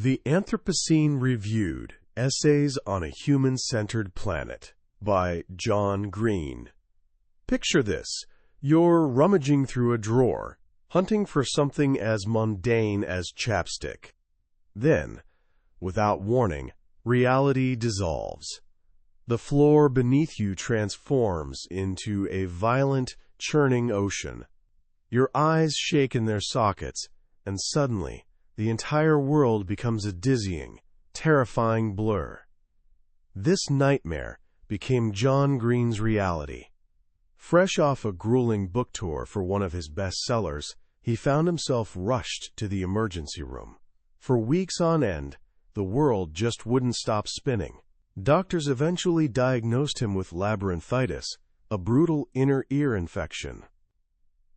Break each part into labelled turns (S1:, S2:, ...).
S1: The Anthropocene Reviewed, Essays on a Human-Centered Planet by John Green. Picture this. You're rummaging through a drawer, hunting for something as mundane as chapstick. Then, without warning, reality dissolves. The floor beneath you transforms into a violent, churning ocean. Your eyes shake in their sockets, and suddenly, the entire world becomes a dizzying, terrifying blur. This nightmare became John Green's reality. Fresh off a grueling book tour for one of his bestsellers, he found himself rushed to the emergency room. For weeks on end, the world just wouldn't stop spinning. Doctors eventually diagnosed him with labyrinthitis, a brutal inner ear infection.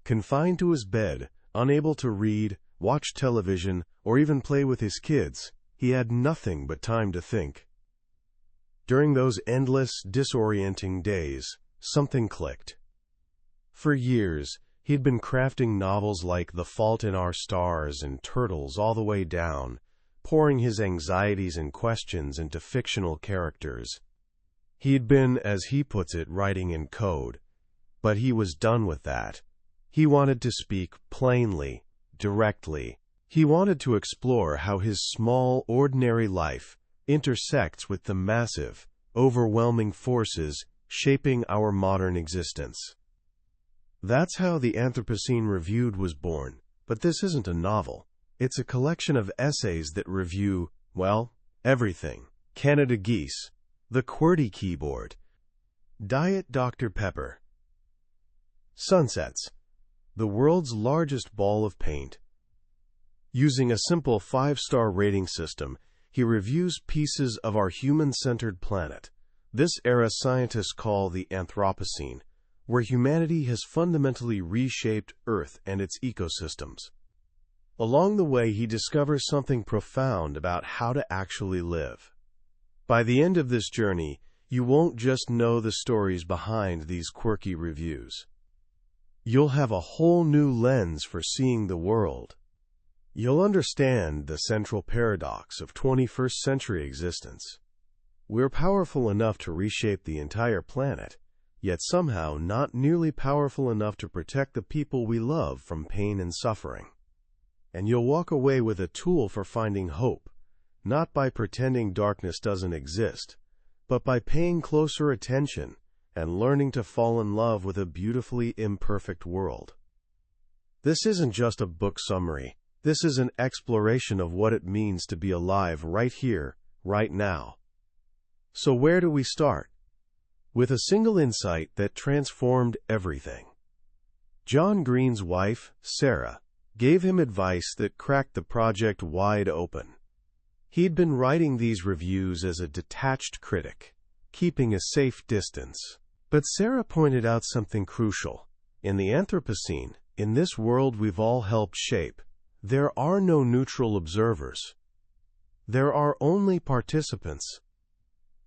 S1: Confined to his bed, unable to read, watch television, or even play with his kids, he had nothing but time to think. During those endless, disorienting days, something clicked. For years, he'd been crafting novels like The Fault in Our Stars and Turtles all the way down, pouring his anxieties and questions into fictional characters. He'd been, as he puts it, writing in code. But he was done with that. He wanted to speak plainly, directly. He wanted to explore how his small, ordinary life intersects with the massive, overwhelming forces shaping our modern existence. That's how the Anthropocene Reviewed was born. But this isn't a novel. It's a collection of essays that review, well, everything. Canada geese, the QWERTY keyboard, Diet Dr. Pepper, sunsets, the world's largest ball of paint. Using a simple 5-star rating system, he reviews pieces of our human-centered planet. This era scientists call the Anthropocene, where humanity has fundamentally reshaped Earth and its ecosystems. Along the way, he discovers something profound about how to actually live. By the end of this journey, you won't just know the stories behind these quirky reviews. You'll have a whole new lens for seeing the world. You'll understand the central paradox of 21st century existence. We're powerful enough to reshape the entire planet, yet somehow not nearly powerful enough to protect the people we love from pain and suffering. And you'll walk away with a tool for finding hope, not by pretending darkness doesn't exist, but by paying closer attention and learning to fall in love with a beautifully imperfect world. This isn't just a book summary. This is an exploration of what it means to be alive right here, right now. So where do we start? With a single insight that transformed everything. John Green's wife, Sarah, gave him advice that cracked the project wide open. He'd been writing these reviews as a detached critic, keeping a safe distance. But Sarah pointed out something crucial. In the Anthropocene, in this world we've all helped shape, there are no neutral observers. There are only participants.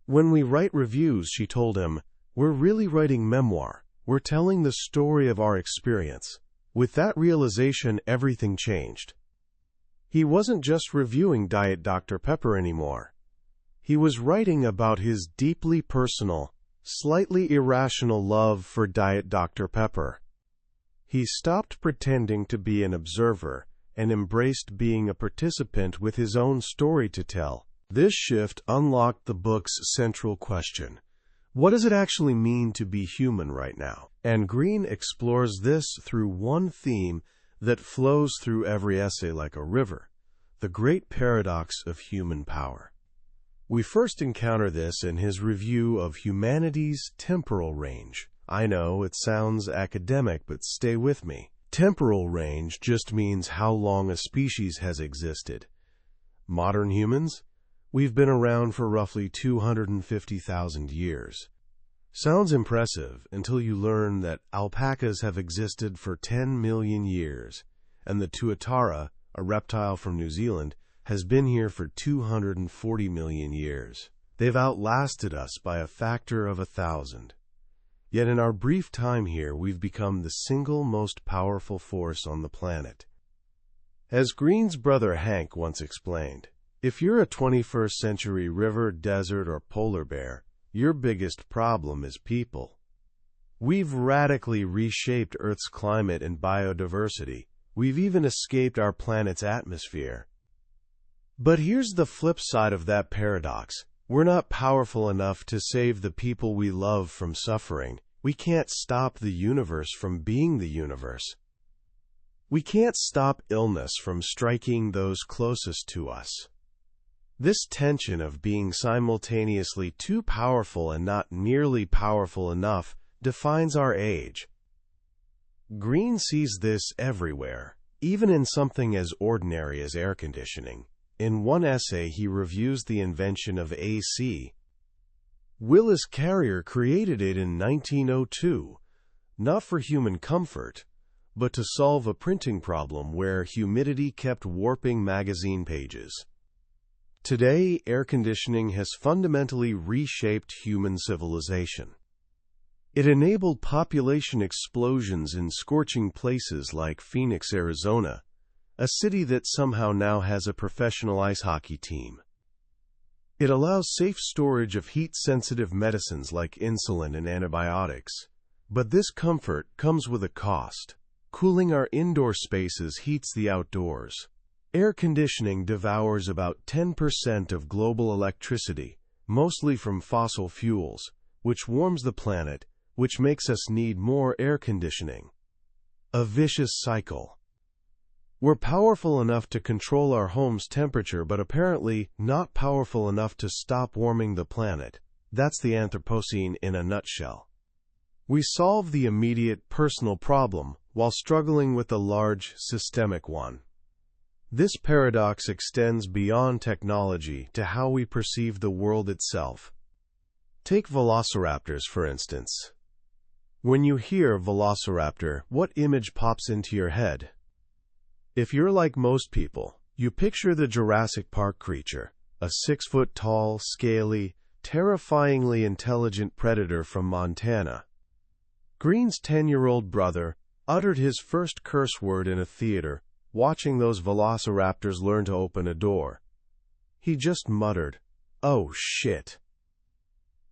S1: When we write reviews, she told him, we're really writing memoir. We're telling the story of our experience. With that realization, everything changed. He wasn't just reviewing Diet Dr. Pepper anymore. He was writing about his deeply personal, slightly irrational love for Diet Dr. Pepper. He stopped pretending to be an observer and embraced being a participant with his own story to tell. This shift unlocked the book's central question. What does it actually mean to be human right now? And Green explores this through one theme that flows through every essay like a river: the great paradox of human power. We first encounter this in his review of humanity's temporal range. I know it sounds academic, but stay with me. Temporal range just means how long a species has existed. Modern humans? We've been around for roughly 250,000 years. Sounds impressive until you learn that alpacas have existed for 10 million years, and the tuatara, a reptile from New Zealand, has been here for 240 million years. They've outlasted us by a factor of 1,000. Yet in our brief time here, we've become the single most powerful force on the planet. As Green's brother Hank once explained, If you're a 21st century river, desert, or polar bear, your biggest problem is people. We've radically reshaped Earth's climate and biodiversity. We've even escaped our planet's atmosphere. But here's the flip side of that paradox. We're not powerful enough to save the people we love from suffering. We can't stop the universe from being the universe. We can't stop illness from striking those closest to us. This tension of being simultaneously too powerful and not nearly powerful enough defines our age. Green sees this everywhere, even in something as ordinary as air conditioning. In one essay, he reviews the invention of AC. Willis Carrier created it in 1902, not for human comfort, but to solve a printing problem where humidity kept warping magazine pages. Today, air conditioning has fundamentally reshaped human civilization. It enabled population explosions in scorching places like Phoenix, Arizona, a city that somehow now has a professional ice hockey team. It allows safe storage of heat-sensitive medicines like insulin and antibiotics. But this comfort comes with a cost. Cooling our indoor spaces heats the outdoors. Air conditioning devours about 10% of global electricity, mostly from fossil fuels, which warms the planet, which makes us need more air conditioning. A vicious cycle. We're powerful enough to control our home's temperature, but apparently not powerful enough to stop warming the planet. That's the Anthropocene in a nutshell. We solve the immediate personal problem while struggling with the large systemic one. This paradox extends beyond technology to how we perceive the world itself. Take velociraptors, for instance. When you hear velociraptor, what image pops into your head? If you're like most people, you picture the Jurassic Park creature, a 6-foot-tall, scaly, terrifyingly intelligent predator from Montana. Green's 10-year-old brother uttered his first curse word in a theater, watching those velociraptors learn to open a door. He just muttered, "Oh shit."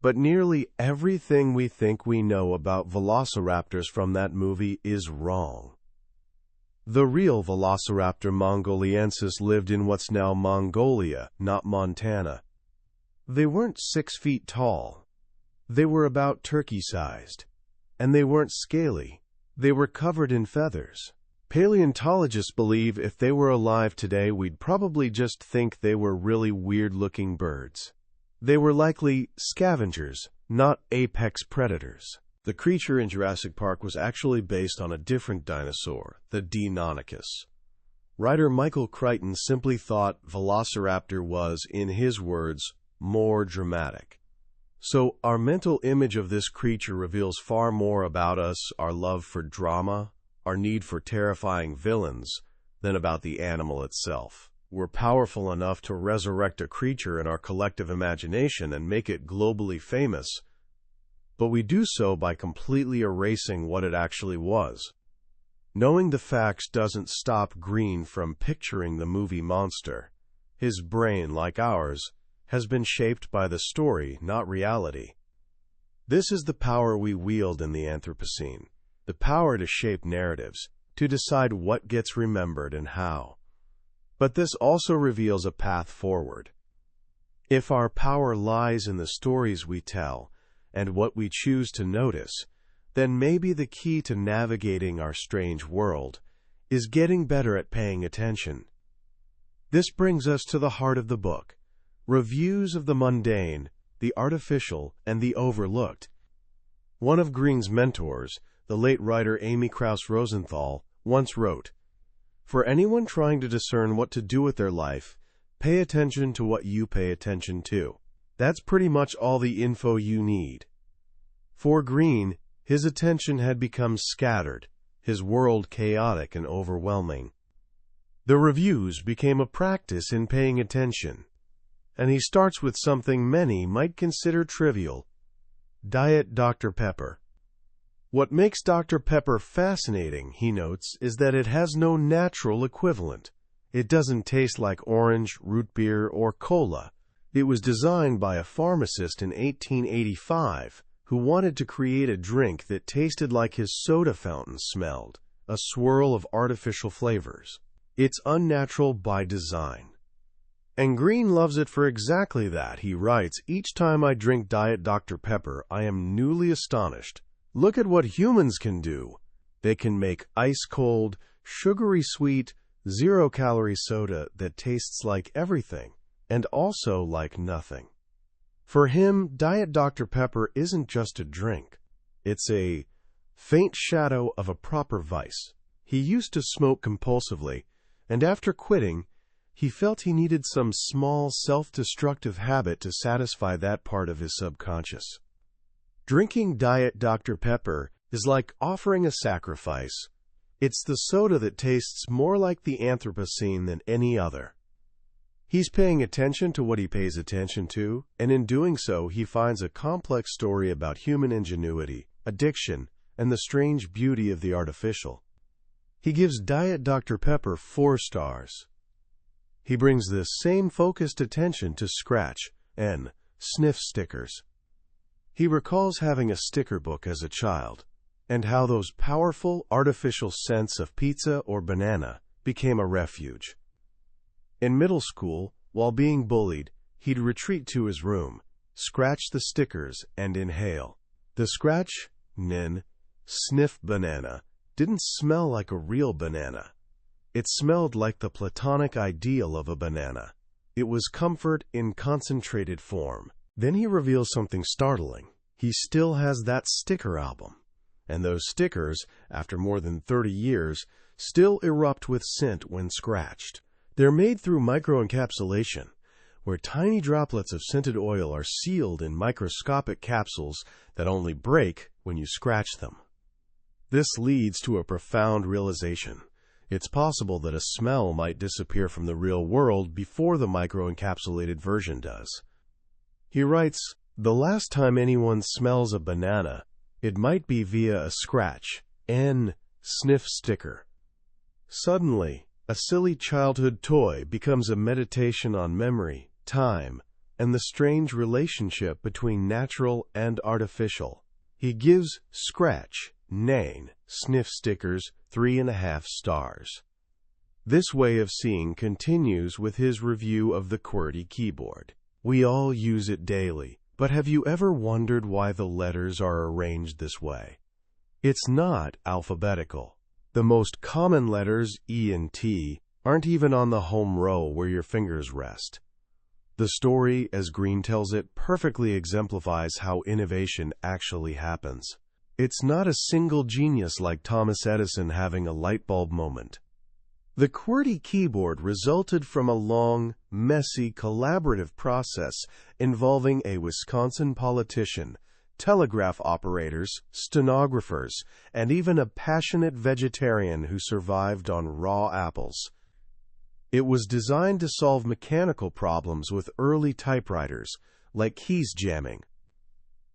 S1: But nearly everything we think we know about velociraptors from that movie is wrong. The real Velociraptor mongoliensis lived in what's now Mongolia, not Montana. They weren't 6 feet tall. They were about turkey-sized. And they weren't scaly. They were covered in feathers. Paleontologists believe if they were alive today, we'd probably just think they were really weird-looking birds. They were likely scavengers, not apex predators. The creature in Jurassic Park was actually based on a different dinosaur, the Deinonychus. Writer Michael Crichton simply thought Velociraptor was, in his words, more dramatic. So our mental image of this creature reveals far more about us, our love for drama, our need for terrifying villains, than about the animal itself. We're powerful enough to resurrect a creature in our collective imagination and make it globally famous, but we do so by completely erasing what it actually was. Knowing the facts doesn't stop Green from picturing the movie monster. His brain, like ours, has been shaped by the story, not reality. This is the power we wield in the Anthropocene, the power to shape narratives, to decide what gets remembered and how. But this also reveals a path forward. If our power lies in the stories we tell, and what we choose to notice, then maybe the key to navigating our strange world is getting better at paying attention. This brings us to the heart of the book, reviews of the mundane, the artificial, and the overlooked. One of Green's mentors, the late writer Amy Krauss Rosenthal, once wrote, "For anyone trying to discern what to do with their life, pay attention to what you pay attention to. That's pretty much all the info you need." For Green, his attention had become scattered, his world chaotic and overwhelming. The reviews became a practice in paying attention, and he starts with something many might consider trivial: Diet Dr. Pepper. What makes Dr. Pepper fascinating, he notes, is that it has no natural equivalent. It doesn't taste like orange, root beer, or cola. It was designed by a pharmacist in 1885 who wanted to create a drink that tasted like his soda fountain smelled, a swirl of artificial flavors. It's unnatural by design. And Green loves it for exactly that. He writes, "Each time I drink Diet Dr. Pepper, I am newly astonished. Look at what humans can do. They can make ice-cold, sugary sweet, zero-calorie soda that tastes like everything, and also like nothing." For him, Diet Dr. Pepper isn't just a drink. It's a faint shadow of a proper vice. He used to smoke compulsively, and after quitting, he felt he needed some small, self-destructive habit to satisfy that part of his subconscious. Drinking Diet Dr. Pepper is like offering a sacrifice. It's the soda that tastes more like the Anthropocene than any other. He's paying attention to what he pays attention to, and in doing so, he finds a complex story about human ingenuity, addiction, and the strange beauty of the artificial. He gives Diet Dr. Pepper 4 stars. He brings this same focused attention to scratch and sniff stickers. He recalls having a sticker book as a child, and how those powerful artificial scents of pizza or banana became a refuge. In middle school, while being bullied, he'd retreat to his room, scratch the stickers, and inhale. The scratch, sniff banana didn't smell like a real banana. It smelled like the platonic ideal of a banana. It was comfort in concentrated form. Then he reveals something startling. He still has that sticker album. And those stickers, after more than 30 years, still erupt with scent when scratched. They're made through microencapsulation, where tiny droplets of scented oil are sealed in microscopic capsules that only break when you scratch them. This leads to a profound realization. It's possible that a smell might disappear from the real world before the microencapsulated version does. He writes, "The last time anyone smells a banana, it might be via a scratch, sniff sticker. Suddenly, a silly childhood toy becomes a meditation on memory, time, and the strange relationship between natural and artificial." He gives scratch, sniff stickers 3.5 stars. This way of seeing continues with his review of the QWERTY keyboard. We all use it daily, but have you ever wondered why the letters are arranged this way? It's not alphabetical. The most common letters, E and T, aren't even on the home row where your fingers rest. The story, as Green tells it, perfectly exemplifies how innovation actually happens. It's not a single genius like Thomas Edison having a light bulb moment. The QWERTY keyboard resulted from a long, messy, collaborative process involving a Wisconsin politician, telegraph operators, stenographers, and even a passionate vegetarian who survived on raw apples. It was designed to solve mechanical problems with early typewriters, like keys jamming.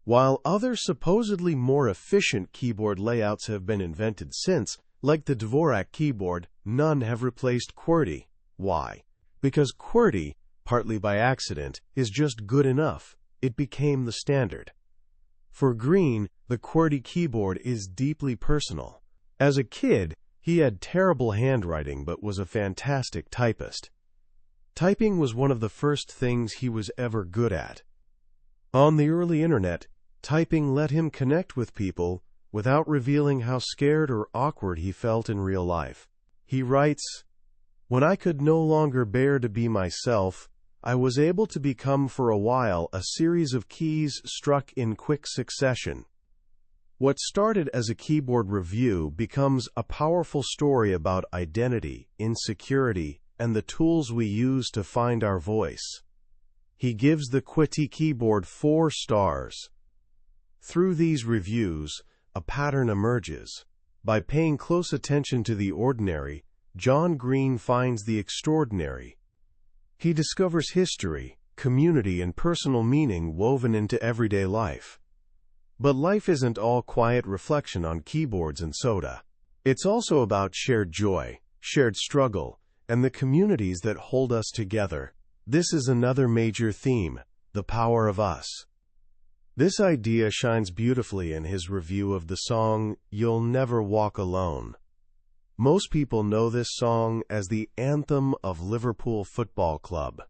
S1: While other supposedly more efficient keyboard layouts have been invented since, like the Dvorak keyboard, none have replaced QWERTY. Why? Because QWERTY, partly by accident, is just good enough. It became the standard. For Green, the QWERTY keyboard is deeply personal. As a kid, he had terrible handwriting but was a fantastic typist. Typing was one of the first things he was ever good at. On the early internet, typing let him connect with people without revealing how scared or awkward he felt in real life. He writes, "When I could no longer bear to be myself, I was able to become for a while a series of keys struck in quick succession. What started as a keyboard review becomes a powerful story about identity, insecurity, and the tools we use to find our voice." He gives the QWERTY keyboard 4 stars. Through these reviews, a pattern emerges. By paying close attention to the ordinary, John Green finds the extraordinary. He discovers history, community, and personal meaning woven into everyday life. But life isn't all quiet reflection on keyboards and soda. It's also about shared joy, shared struggle, and the communities that hold us together. This is another major theme, the power of us. This idea shines beautifully in his review of the song, You'll Never Walk Alone. Most people know this song as the anthem of Liverpool Football Club.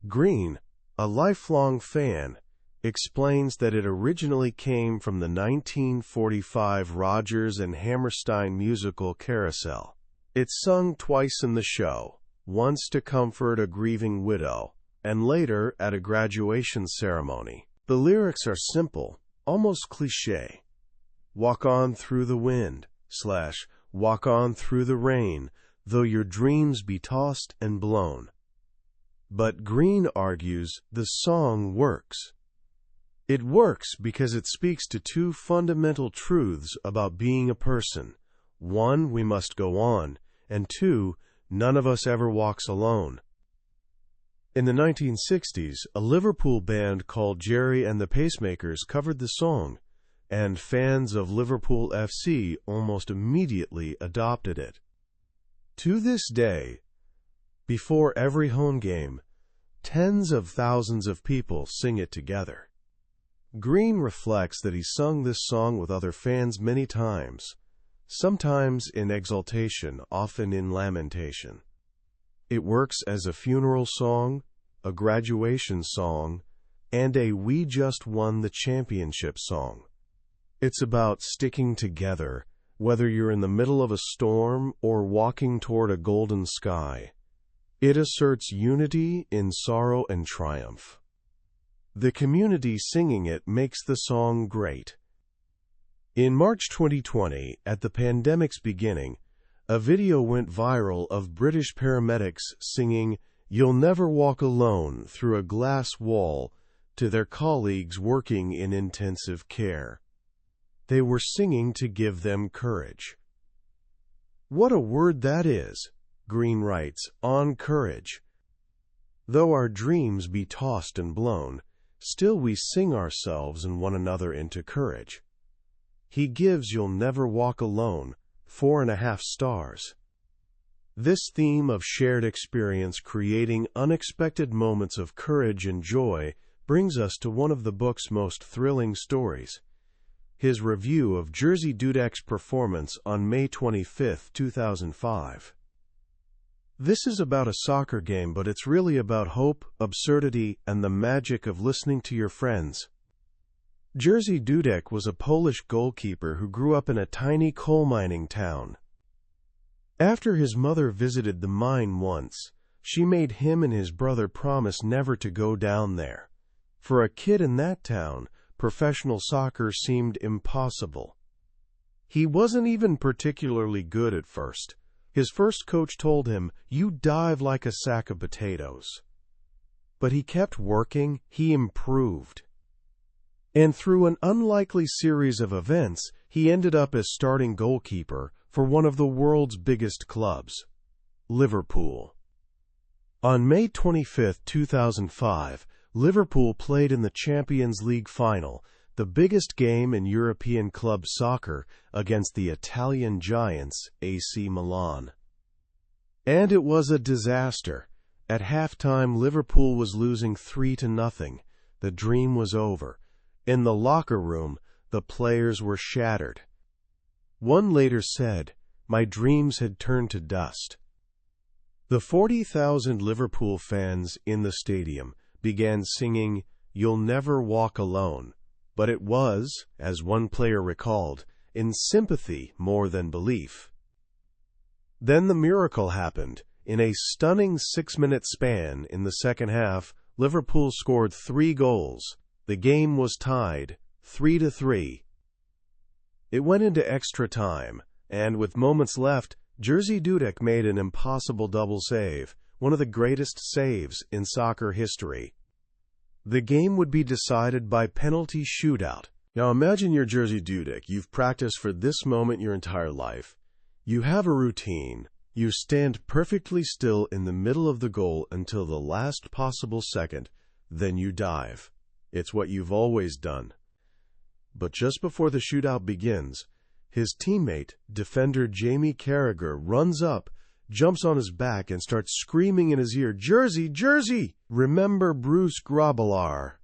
S1: Green, a lifelong fan, explains that it originally came from the 1945 Rodgers and Hammerstein musical Carousel. It's sung twice in the show, once to comfort a grieving widow, and later at a graduation ceremony. The lyrics are simple, almost cliché. Walk on through the wind, / walk on through the rain, though your dreams be tossed and blown. But Green argues the song works. It works because it speaks to two fundamental truths about being a person. One, we must go on, and two, none of us ever walks alone. In the 1960s, a Liverpool band called Jerry and the Pacemakers covered the song, and fans of Liverpool FC almost immediately adopted it. To this day, before every home game, tens of thousands of people sing it together. Green reflects that he sung this song with other fans many times, sometimes in exultation, often in lamentation. It works as a funeral song, a graduation song, and a We Just Won the Championship song. It's about sticking together, whether you're in the middle of a storm or walking toward a golden sky. It asserts unity in sorrow and triumph. The community singing it makes the song great. In March 2020, at the pandemic's beginning, a video went viral of British paramedics singing You'll Never Walk Alone through a glass wall to their colleagues working in intensive care. They were singing to give them courage. What a word that is, Green writes, on courage. Though our dreams be tossed and blown, still we sing ourselves and one another into courage. He gives You'll Never Walk Alone 4.5 stars. This theme of shared experience creating unexpected moments of courage and joy brings us to one of the book's most thrilling stories. His review of Jerzy Dudek's performance on May 25, 2005. This is about a soccer game, but it's really about hope, absurdity, and the magic of listening to your friends. Jerzy Dudek was a Polish goalkeeper who grew up in a tiny coal mining town. After his mother visited the mine once, she made him and his brother promise never to go down there. For a kid in that town, professional soccer seemed impossible. He wasn't even particularly good at first. His first coach told him, "You dive like a sack of potatoes." But he kept working, he improved. And through an unlikely series of events, he ended up as starting goalkeeper for one of the world's biggest clubs, Liverpool. On May 25, 2005, Liverpool played in the Champions League final, the biggest game in European club soccer, against the Italian giants AC Milan. And it was a disaster. At halftime, Liverpool was losing 3-0. The dream was over. In the locker room, the players were shattered. One later said, "My dreams had turned to dust." The 40,000 Liverpool fans in the stadium began singing, "You'll Never Walk Alone," but it was, as one player recalled, in sympathy more than belief. Then the miracle happened. In a stunning 6-minute span in the second half, Liverpool scored 3 goals. The game was tied, 3-3. It went into extra time, and with moments left, Jerzy Dudek made an impossible double save, one of the greatest saves in soccer history. The game would be decided by penalty shootout. Now imagine you're Jerzy Dudek. You've practiced for this moment your entire life. You have a routine. You stand perfectly still in the middle of the goal until the last possible second, then you dive. It's what you've always done. But just before the shootout begins, his teammate, defender Jamie Carragher, runs up jumps on his back and starts screaming in his ear, "Jersey, Jersey!" Remember Bruce Grobbelaar?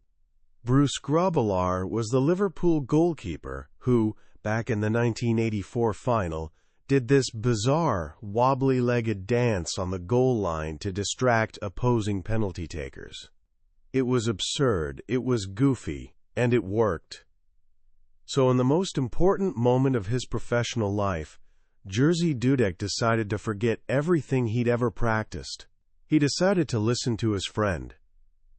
S1: Bruce Grobbelaar was the Liverpool goalkeeper who, back in the 1984 final, did this bizarre, wobbly-legged dance on the goal line to distract opposing penalty takers. It was absurd, it was goofy, and it worked. So in the most important moment of his professional life, Jerzy Dudek decided to forget everything he'd ever practiced. He decided to listen to his friend.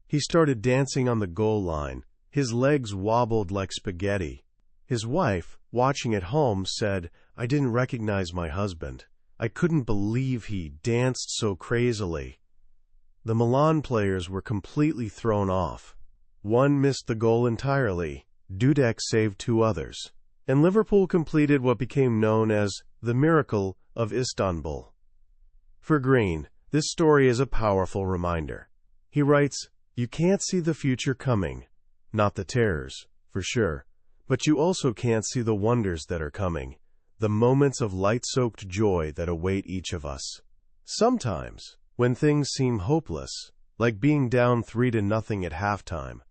S1: He started dancing on the goal line. His legs wobbled like spaghetti. His wife, watching at home, said, "I didn't recognize my husband. I couldn't believe he danced so crazily." The Milan players were completely thrown off. One missed the goal entirely. Dudek saved two others. And Liverpool completed what became known as the Miracle of Istanbul. For Green, this story is a powerful reminder. He writes, "You can't see the future coming. Not the terrors, for sure. But you also can't see the wonders that are coming, the moments of light-soaked joy that await each of us. Sometimes, when things seem hopeless, like being down 3-0 at halftime,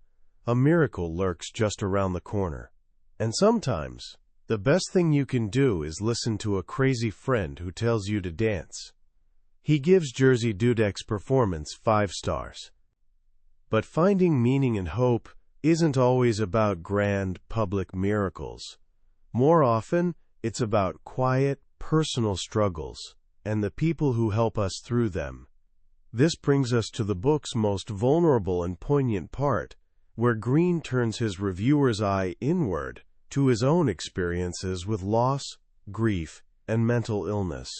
S1: a miracle lurks just around the corner. And sometimes, the best thing you can do is listen to a crazy friend who tells you to dance." He gives Jerzy Dudek's performance 5 stars. But finding meaning and hope isn't always about grand, public miracles. More often, it's about quiet, personal struggles, and the people who help us through them. This brings us to the book's most vulnerable and poignant part, where Green turns his reviewer's eye inward to his own experiences with loss, grief, and mental illness.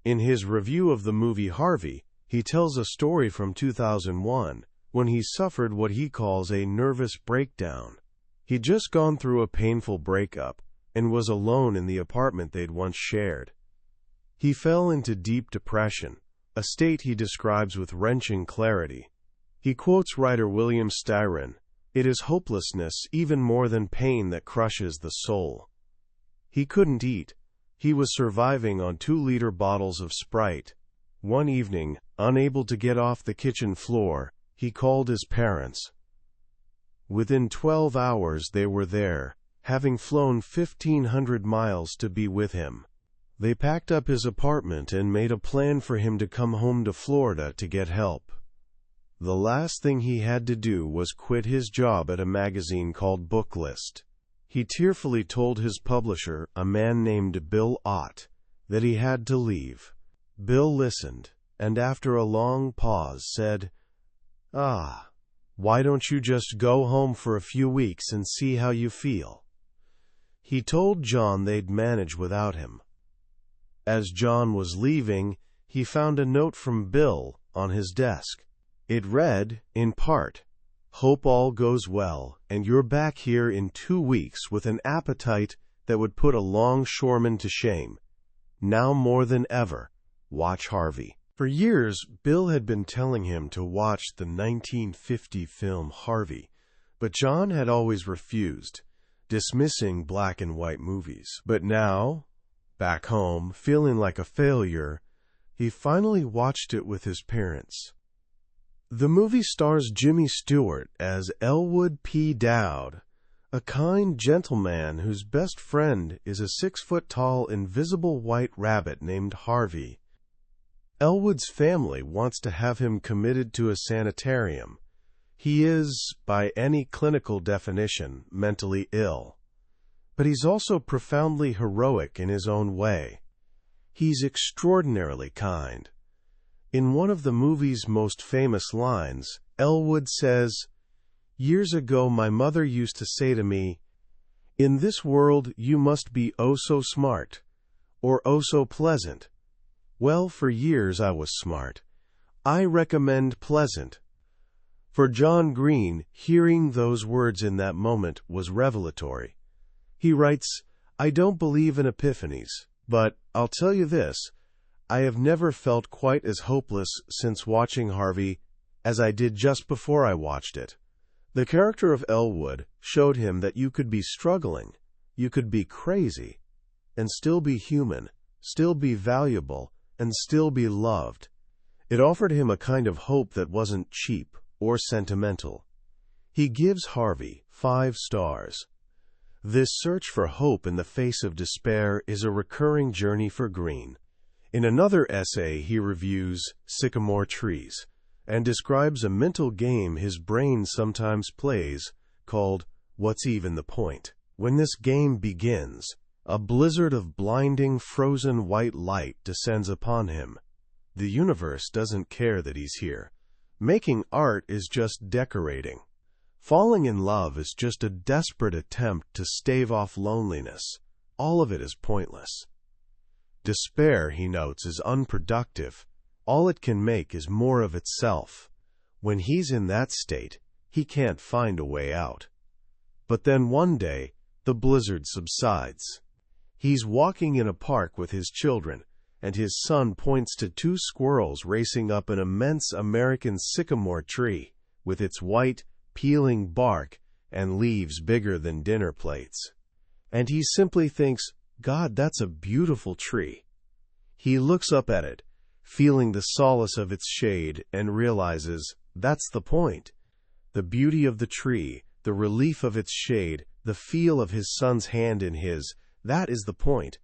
S1: In his review of the movie Harvey, he tells a story from 2001, when he suffered what he calls a nervous breakdown. He'd just gone through a painful breakup and was alone in the apartment they'd once shared. He fell into deep depression, a state he describes with wrenching clarity. He quotes writer William Styron, "It is hopelessness even more than pain that crushes the soul." He couldn't eat. He was surviving on 2-liter bottles of Sprite. One evening, unable to get off the kitchen floor, he called his parents. Within 12 hours they were there, having flown 1,500 miles to be with him. They packed up his apartment and made a plan for him to come home to Florida to get help. The last thing he had to do was quit his job at a magazine called Booklist. He tearfully told his publisher, a man named Bill Ott, that he had to leave. Bill listened, and after a long pause said, "Why don't you just go home for a few weeks and see how you feel?" He told John they'd manage without him. As John was leaving, he found a note from Bill on his desk. It read, in part, "Hope all goes well, and you're back here in 2 weeks with an appetite that would put a longshoreman to shame. Now more than ever, watch Harvey." For years, Bill had been telling him to watch the 1950 film Harvey, but John had always refused, dismissing black and white movies. But now, back home, feeling like a failure, he finally watched it with his parents. The movie stars Jimmy Stewart as Elwood P. Dowd, a kind gentleman whose best friend is a 6-foot-tall invisible white rabbit named Harvey. Elwood's family wants to have him committed to a sanitarium. He is, by any clinical definition, mentally ill. But he's also profoundly heroic in his own way. He's extraordinarily kind. In one of the movie's most famous lines, Elwood says, "Years ago my mother used to say to me, 'In this world you must be oh so smart, or oh so pleasant.' Well, for years I was smart. I recommend pleasant." For John Green, hearing those words in that moment was revelatory. He writes, "I don't believe in epiphanies, but I'll tell you this, I have never felt quite as hopeless since watching Harvey as I did just before I watched it." The character of Elwood showed him that you could be struggling, you could be crazy, and still be human, still be valuable, and still be loved. It offered him a kind of hope that wasn't cheap or sentimental. He gives Harvey 5 stars. This search for hope in the face of despair is a recurring journey for Green. In another essay, he reviews sycamore trees and describes a mental game his brain sometimes plays called "What's Even the Point?" When this game begins, a blizzard of blinding, frozen white light descends upon him. The universe doesn't care that he's here. Making art is just decorating. Falling in love is just a desperate attempt to stave off loneliness. All of it is pointless. Despair, he notes, is unproductive. All it can make is more of itself. When he's in that state, he can't find a way out. But then one day, the blizzard subsides. He's walking in a park with his children, and his son points to 2 squirrels racing up an immense American sycamore tree, with its white, peeling bark and leaves bigger than dinner plates. And he simply thinks, "God, that's a beautiful tree." He looks up at it, feeling the solace of its shade, and realizes that's the point. The beauty of the tree, the relief of its shade, the feel of his son's hand in his, that is the point.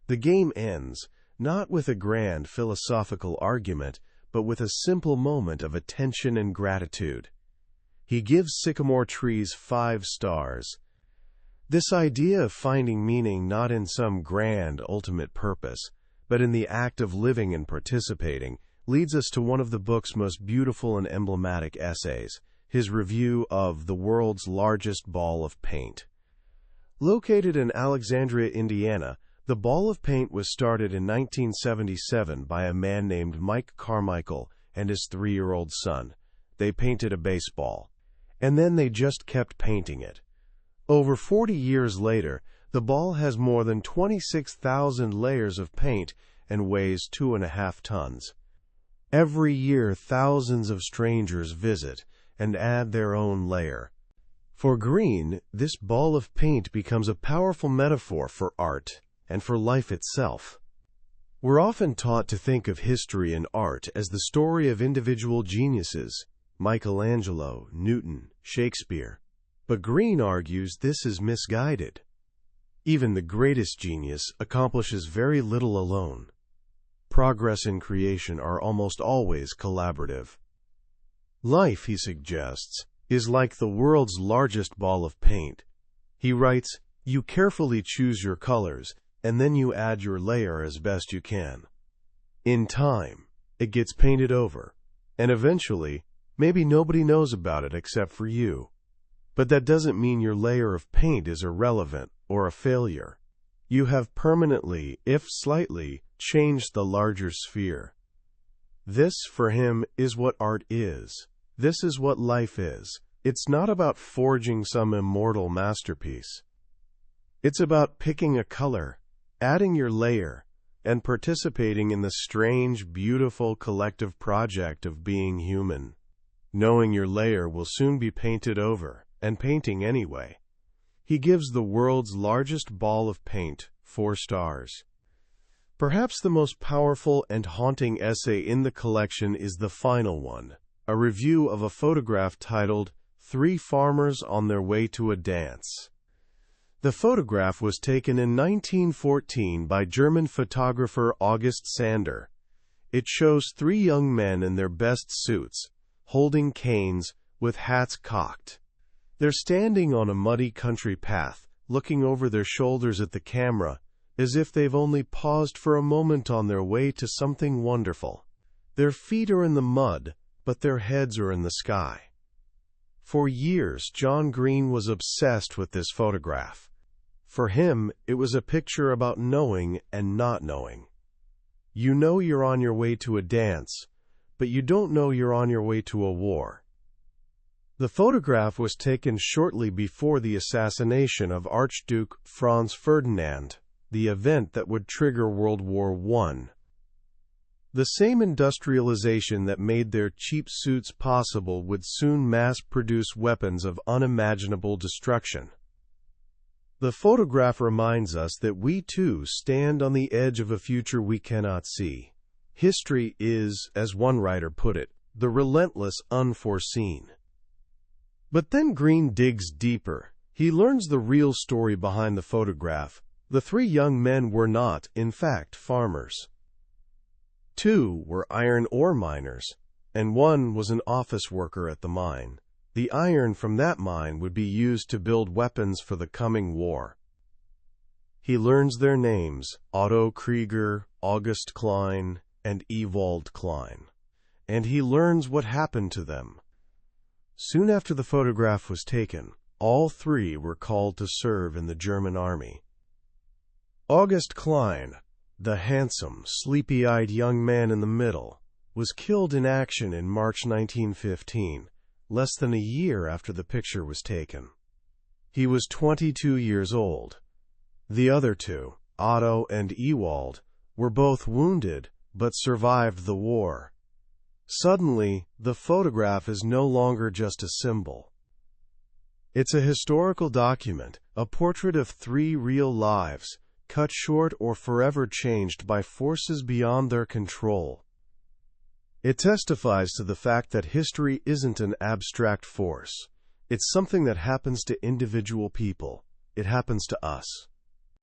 S1: The game ends, not with a grand philosophical argument, but with a simple moment of attention and gratitude. He gives sycamore trees 5 stars. This idea of finding meaning not in some grand ultimate purpose, but in the act of living and participating, leads us to one of the book's most beautiful and emblematic essays, his review of The World's Largest Ball of Paint. Located in Alexandria, Indiana, the Ball of Paint was started in 1977 by a man named Mike Carmichael and his 3-year-old son. They painted a baseball, and then they just kept painting it. Over 40 years later, the ball has more than 26,000 layers of paint and weighs 2.5 tons. Every year, thousands of strangers visit and add their own layer. For Green, this ball of paint becomes a powerful metaphor for art and for life itself. We're often taught to think of history and art as the story of individual geniuses, Michelangelo, Newton, Shakespeare. But Green argues this is misguided. Even the greatest genius accomplishes very little alone. Progress and creation are almost always collaborative. Life, he suggests, is like the world's largest ball of paint. He writes, "You carefully choose your colors, and then you add your layer as best you can. In time, it gets painted over, and eventually, maybe nobody knows about it except for you. But that doesn't mean your layer of paint is irrelevant or a failure. You have permanently, if slightly, changed the larger sphere." This, for him, is what art is. This is what life is. It's not about forging some immortal masterpiece. It's about picking a color, adding your layer, and participating in the strange, beautiful collective project of being human. Knowing your layer will soon be painted over, and painting anyway. He gives The World's Largest Ball of Paint 4 stars. Perhaps the most powerful and haunting essay in the collection is the final one, a review of a photograph titled 3 Farmers on Their Way to a Dance. The photograph was taken in 1914 by German photographer August Sander. It shows 3 young men in their best suits, holding canes, with hats cocked. They're standing on a muddy country path, looking over their shoulders at the camera, as if they've only paused for a moment on their way to something wonderful. Their feet are in the mud, but their heads are in the sky. For years, John Green was obsessed with this photograph. For him, it was a picture about knowing and not knowing. You know you're on your way to a dance, but you don't know you're on your way to a war. The photograph was taken shortly before the assassination of Archduke Franz Ferdinand, the event that would trigger World War I. The same industrialization that made their cheap suits possible would soon mass-produce weapons of unimaginable destruction. The photograph reminds us that we too stand on the edge of a future we cannot see. History is, as one writer put it, the relentless unforeseen. But then Green digs deeper. He learns the real story behind the photograph. The three young men were not, in fact, farmers. Two were iron ore miners, and one was an office worker at the mine. The iron from that mine would be used to build weapons for the coming war. He learns their names, Otto Krieger, August Klein, and Ewald Klein, and he learns what happened to them. Soon after the photograph was taken, all three were called to serve in the German army. August Klein, the handsome, sleepy-eyed young man in the middle, was killed in action in March 1915, less than a year after the picture was taken. He was 22 years old. The other two, Otto and Ewald, were both wounded but survived the war. Suddenly, the photograph is no longer just a symbol. It's a historical document, a portrait of three real lives, cut short or forever changed by forces beyond their control. It testifies to the fact that history isn't an abstract force. It's something that happens to individual people. It happens to us.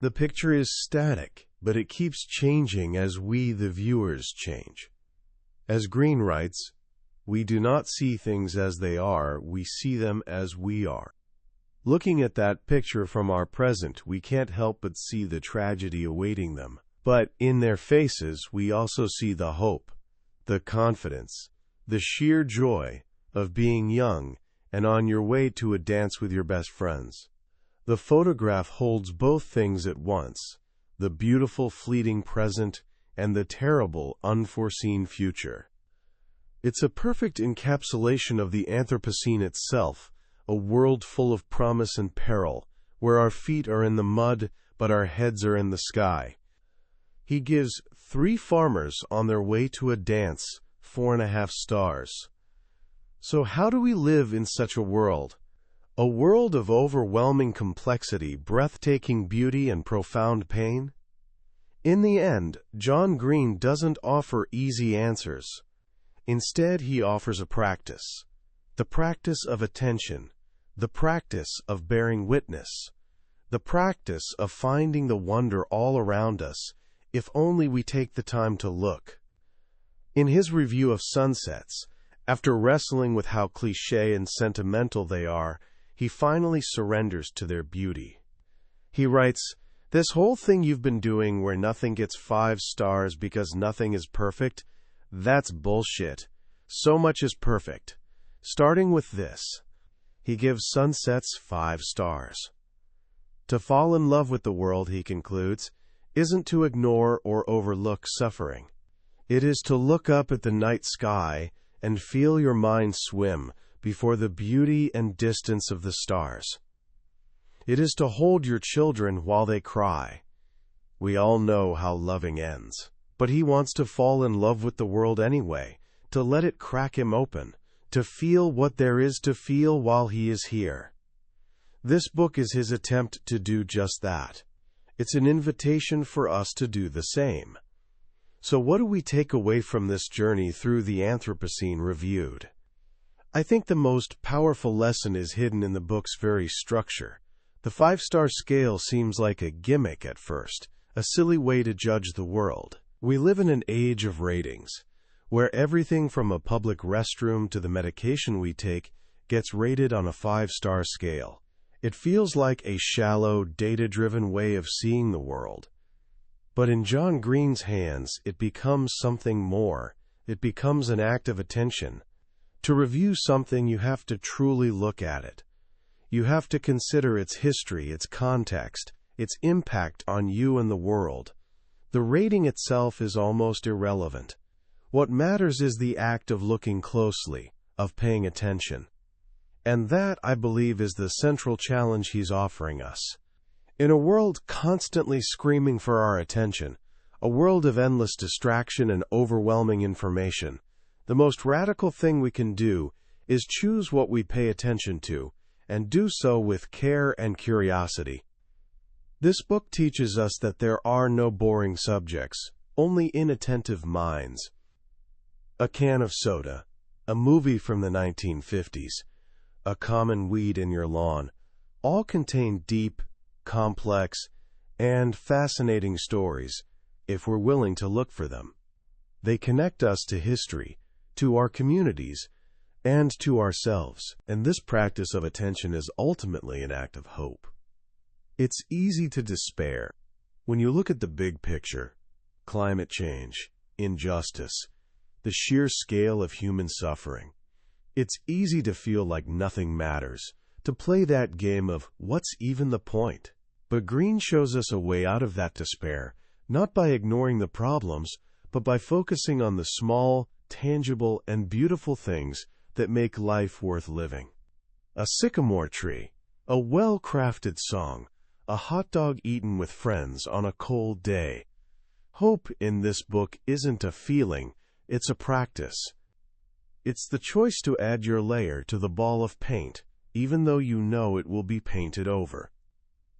S1: The picture is static, but it keeps changing as we, the viewers, change. As Green writes, we do not see things as they are, we see them as we are. Looking at that picture from our present, we can't help but see the tragedy awaiting them. But in their faces, we also see the hope, the confidence, the sheer joy of being young and on your way to a dance with your best friends. The photograph holds both things at once, the beautiful fleeting present and the terrible unforeseen future. It's a perfect encapsulation of the Anthropocene itself, a world full of promise and peril, where our feet are in the mud but our heads are in the sky. He gives three farmers on their way to a dance 4.5 stars. So how do we live in such a world? A world of overwhelming complexity, breathtaking beauty, and profound pain? In the end, John Green doesn't offer easy answers. Instead, he offers a practice. The practice of attention. The practice of bearing witness. The practice of finding the wonder all around us, if only we take the time to look. In his review of sunsets, after wrestling with how cliché and sentimental they are, he finally surrenders to their beauty. He writes, "This whole thing you've been doing where nothing gets 5 stars because nothing is perfect, that's bullshit. So much is perfect. Starting with this." He gives sunsets 5 stars. To fall in love with the world, he concludes, isn't to ignore or overlook suffering. It is to look up at the night sky and feel your mind swim before the beauty and distance of the stars. It is to hold your children while they cry. We all know how loving ends, but he wants to fall in love with the world anyway, to let it crack him open, to feel what there is to feel while he is here. This book is his attempt to do just that. It's an invitation for us to do the same. So what do we take away from this journey through the Anthropocene Reviewed? I think the most powerful lesson is hidden in the book's very structure. The 5-star scale seems like a gimmick at first, a silly way to judge the world. We live in an age of ratings, where everything from a public restroom to the medication we take gets rated on a 5-star scale. It feels like a shallow, data-driven way of seeing the world. But in John Green's hands, it becomes something more. It becomes an act of attention. To review something, you have to truly look at it. You have to consider its history, its context, its impact on you and the world. The rating itself is almost irrelevant. What matters is the act of looking closely, of paying attention. And that, I believe, is the central challenge he's offering us. In a world constantly screaming for our attention, a world of endless distraction and overwhelming information, the most radical thing we can do is choose what we pay attention to, and do so with care and curiosity. This book teaches us that there are no boring subjects, only inattentive minds. A can of soda, a movie from the 1950s, a common weed in your lawn, all contain deep, complex, and fascinating stories if we're willing to look for them. They connect us to history, to our communities, and to ourselves, and this practice of attention is ultimately an act of hope. It's easy to despair when you look at the big picture: climate change, injustice, the sheer scale of human suffering. It's easy to feel like nothing matters, to play that game of what's even the point. But Green shows us a way out of that despair, not by ignoring the problems, but by focusing on the small, tangible, and beautiful things that make life worth living. A sycamore tree, a well-crafted song, a hot dog eaten with friends on a cold day. Hope in this book isn't a feeling, it's a practice. It's the choice to add your layer to the ball of paint, even though you know it will be painted over.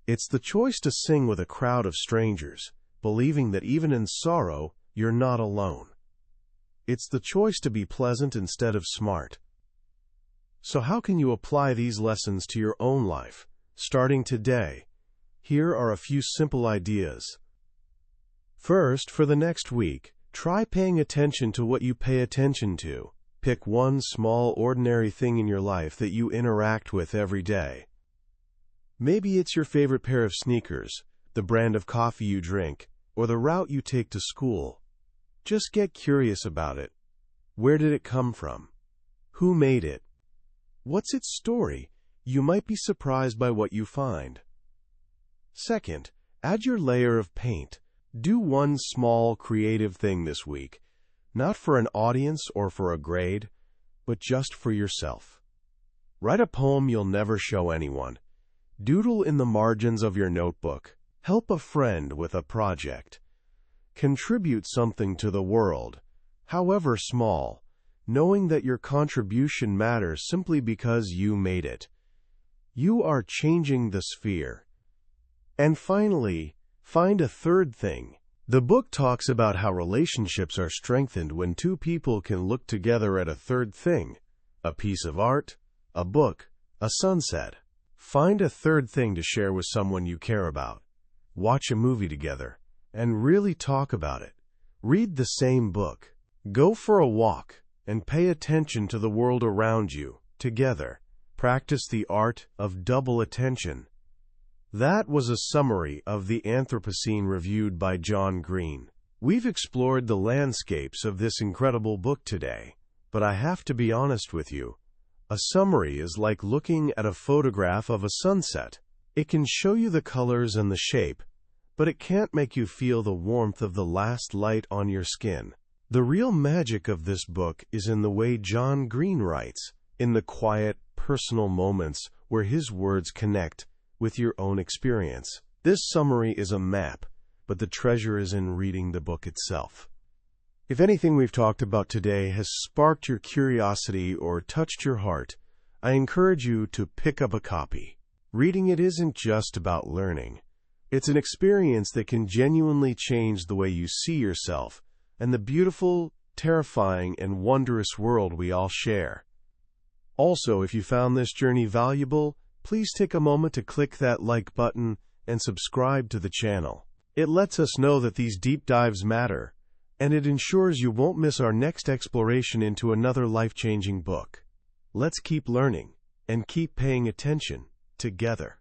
S1: It's the choice to sing with a crowd of strangers, believing that even in sorrow, you're not alone. It's the choice to be pleasant instead of smart. So how can you apply these lessons to your own life, starting today? Here are a few simple ideas. First, for the next week, try paying attention to what you pay attention to. Pick one small, ordinary thing in your life that you interact with every day. Maybe it's your favorite pair of sneakers, the brand of coffee you drink, or the route you take to school. Just get curious about it. Where did it come from? Who made it? What's its story? You might be surprised by what you find. Second, add your layer of paint. Do one small, creative thing this week, not for an audience or for a grade, but just for yourself. Write a poem you'll never show anyone. Doodle in the margins of your notebook. Help a friend with a project. Contribute something to the world, however small, knowing that your contribution matters simply because you made it. You are changing the sphere. And finally, find a third thing. The book talks about how relationships are strengthened when two people can look together at a third thing: a piece of art, a book, a sunset. Find a third thing to share with someone you care about. Watch a movie together, and really talk about it. Read the same book. Go for a walk, and pay attention to the world around you, together. Practice the art of double attention. That was a summary of the Anthropocene Reviewed by John Green. We've explored the landscapes of this incredible book today, but I have to be honest with you. A summary is like looking at a photograph of a sunset. It can show you the colors and the shape, but it can't make you feel the warmth of the last light on your skin. The real magic of this book is in the way John Green writes, in the quiet, personal moments where his words connect with your own experience. This summary is a map, but the treasure is in reading the book itself. If anything we've talked about today has sparked your curiosity or touched your heart, I encourage you to pick up a copy. Reading it isn't just about learning. It's an experience that can genuinely change the way you see yourself and the beautiful, terrifying, and wondrous world we all share. Also, if you found this journey valuable, please take a moment to click that like button and subscribe to the channel. It lets us know that these deep dives matter, and it ensures you won't miss our next exploration into another life-changing book. Let's keep learning and keep paying attention together.